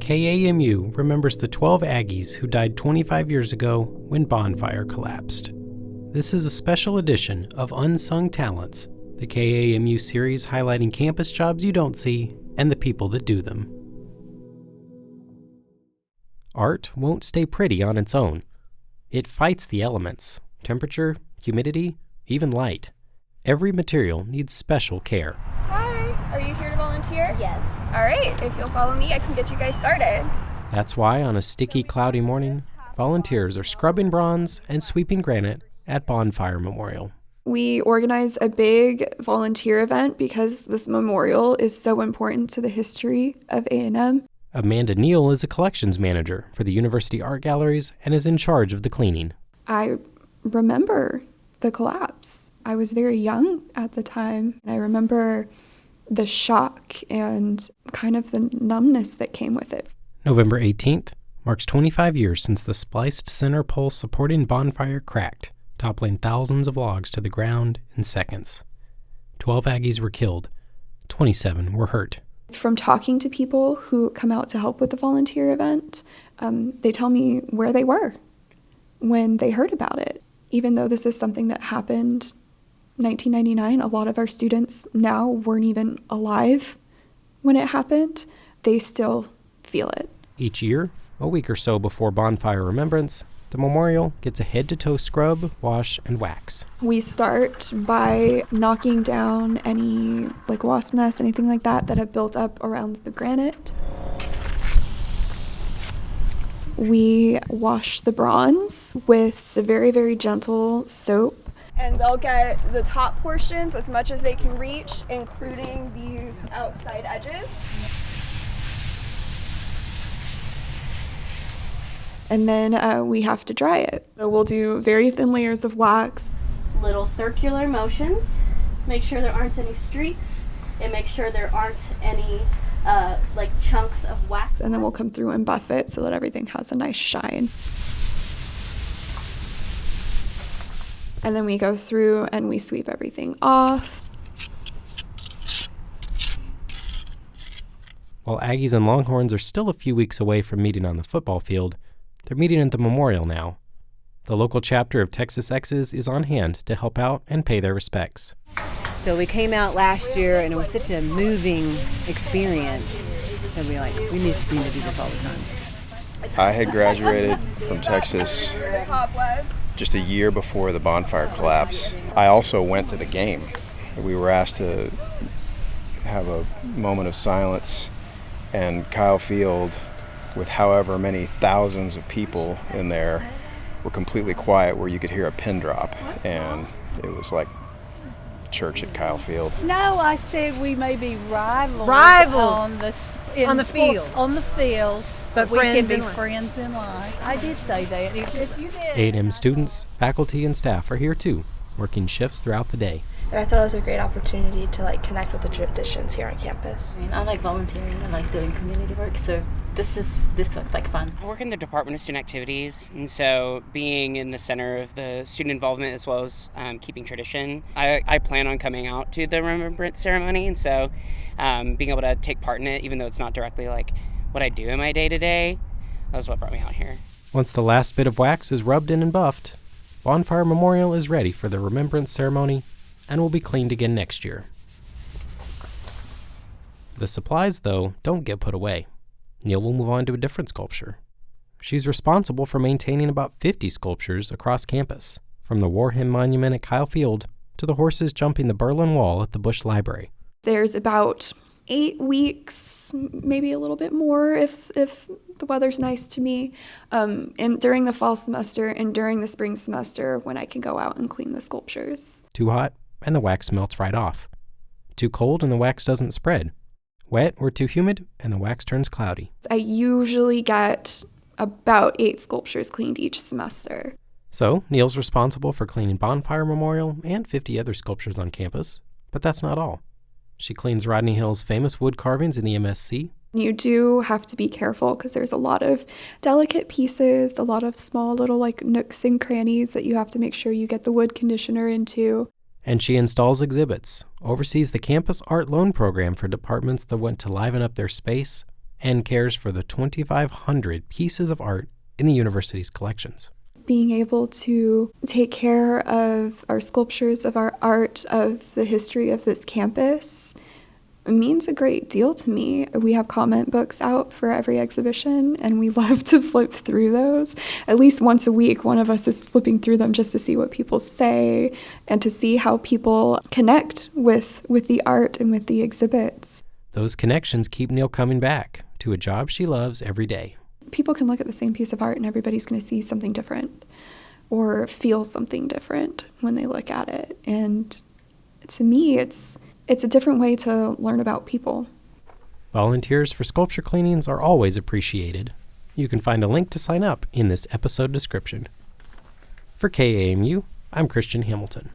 KAMU remembers the 12 Aggies who died 25 years ago when Bonfire collapsed. This is a special edition of Unsung Talents, the KAMU series highlighting campus jobs you don't see and the people that do them. Art won't stay pretty on its own. It fights the elements: temperature, humidity, even light. Every material needs special care. Hi, are you here to volunteer? Yes. All right, if you'll follow me, I can get you guys started. That's why on a sticky, cloudy morning, volunteers are scrubbing bronze and sweeping granite at Bonfire Memorial. We organize a big volunteer event because this memorial is so important to the history of A&M. Amanda Neal is a collections manager for the University Art Galleries and is in charge of the cleaning. I remember the collapse. I was very young at the time, and I remember the shock and kind of the numbness that came with it. November 18th marks 25 years since the spliced center pole supporting Bonfire cracked, toppling thousands of logs to the ground in seconds. 12 Aggies were killed. 27 were hurt. From talking to people who come out to help with the volunteer event, they tell me where they were when they heard about it. Even though this is something that happened 1999, a lot of our students now weren't even alive when it happened. They still feel it. Each year, a week or so before Bonfire Remembrance, the memorial gets a head-to-toe scrub, wash, and wax. We start by knocking down any wasp nests, anything like that have built up around the granite. We wash the bronze with the very, very gentle soap. And they'll get the top portions as much as they can reach, including these outside edges. And then we have to dry it. So we'll do very thin layers of wax. Little circular motions. Make sure there aren't any streaks, and make sure there aren't any chunks of wax. And then we'll come through and buff it so that everything has a nice shine. And then we go through and we sweep everything off. While Aggies and Longhorns are still a few weeks away from meeting on the football field, they're meeting at the memorial now. The local chapter of Texas X's is on hand to help out and pay their respects. So we came out last year and it was such a moving experience. So we just need to do this all the time. I had graduated from Texas just a year before the Bonfire collapse. I also went to the game. We were asked to have a moment of silence, and Kyle Field, with however many thousands of people in there, were completely quiet where you could hear a pin drop, and it was like church at Kyle Field. No, I said we may be rivals on the field, but we friends can be in life. friends in life. I did say that. If you did. A&M students, faculty, and staff are here too, working shifts throughout the day. I thought it was a great opportunity to connect with the traditions here on campus. I like volunteering. I like doing community work, so this looked like fun. I work in the Department of Student Activities, and so being in the center of the student involvement as well as keeping tradition, I plan on coming out to the remembrance ceremony, and so being able to take part in it, even though it's not directly what I do in my day-to-day, that's what brought me out here. Once the last bit of wax is rubbed in and buffed, Bonfire Memorial is ready for the remembrance ceremony and will be cleaned again next year. The supplies, though, don't get put away. Neal will move on to a different sculpture. She's responsible for maintaining about 50 sculptures across campus, from the War Hymn Monument at Kyle Field to the horses jumping the Berlin Wall at the Bush Library. There's about 8 weeks, maybe a little bit more if the weather's nice to me, and during the fall semester and during the spring semester when I can go out and clean the sculptures. Too hot, and the wax melts right off. Too cold, and the wax doesn't spread. Wet or too humid, and the wax turns cloudy. I usually get about 8 sculptures cleaned each semester. So, Neal's responsible for cleaning Bonfire Memorial and 50 other sculptures on campus, but that's not all. She cleans Rodney Hill's famous wood carvings in the MSC. You do have to be careful because there's a lot of delicate pieces, a lot of small little nooks and crannies that you have to make sure you get the wood conditioner into. And she installs exhibits, oversees the campus art loan program for departments that want to liven up their space, and cares for the 2,500 pieces of art in the university's collections. Being able to take care of our sculptures, of our art, of the history of this campus means a great deal to me. We have comment books out for every exhibition, and we love to flip through those. At least once a week, one of us is flipping through them just to see what people say and to see how people connect with the art and with the exhibits. Those connections keep Neil coming back to a job she loves every day. People can look at the same piece of art and everybody's going to see something different or feel something different when they look at it. And to me, it's a different way to learn about people. Volunteers for sculpture cleanings are always appreciated. You can find a link to sign up in this episode description. For KAMU, I'm Christian Hamilton.